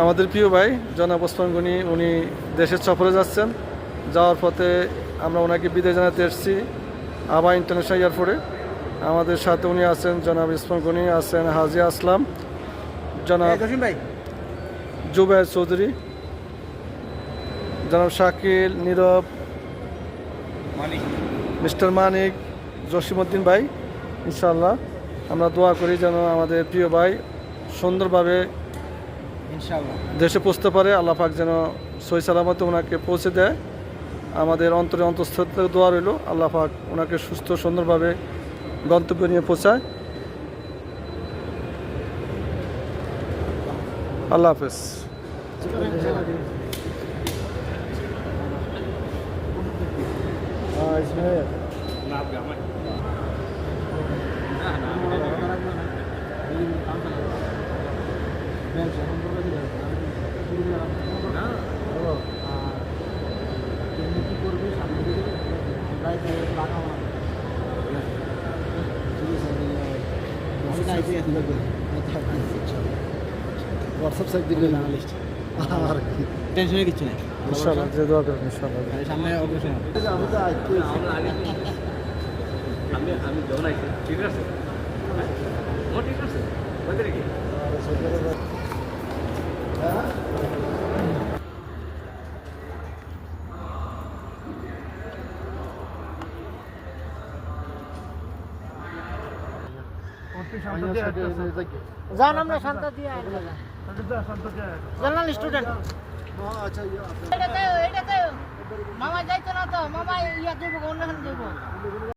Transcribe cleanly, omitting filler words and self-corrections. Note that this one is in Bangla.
আমাদের প্রিয় ভাই জনাব ওসমান গনি উনি দেশের সফরে যাচ্ছেন। যাওয়ার পথে আমরা ওনাকে বিদায় জানাতে এসেছি আবা ইন্টারন্যাশনাল এয়ারপোর্টে। আমাদের সাথে উনি আছেন জনাব ওসমান গনি, আছেন হাজি আসলাম, জনাব জুবায়ের চৌধুরী, জনাব শাকিল, নীরব, মিস্টার মানিক, জসিমউদ্দিন ভাই। ইনশাআল্লাহ আমরা দোয়া করি যেন আমাদের প্রিয় ভাই সুন্দরভাবে দেশে পৌঁছতে পারে। আল্লাহ পাক যেন সহি সালামতে ওনাকে পৌঁছে দেয়। আমাদের অন্তরে অন্তঃস্থল থেকে দোয়া রইল আল্লাহ পাক ওনাকে সুস্থ সুন্দরভাবে গন্তব্যে নিয়ে পৌঁছায়। আল্লাহ হাফেজ। হোয়াটসঅ্যাপ সাইট দিলে না লিস্ট আর টেনশনে কিছু নেই। ইনশাআল্লাহ যে দোয়া করবেন ইনশাআল্লাহ সামনে অগ্রসর আমি যখন আইছি ঠিক আছে ও ঠিক আছে ওদের কি যান আমরা শান্ত দিয়ে জার্নাল স্টুডেন্ট মামা যাইতো না তো মামা ইয়া দেবো অন্য যাইবো।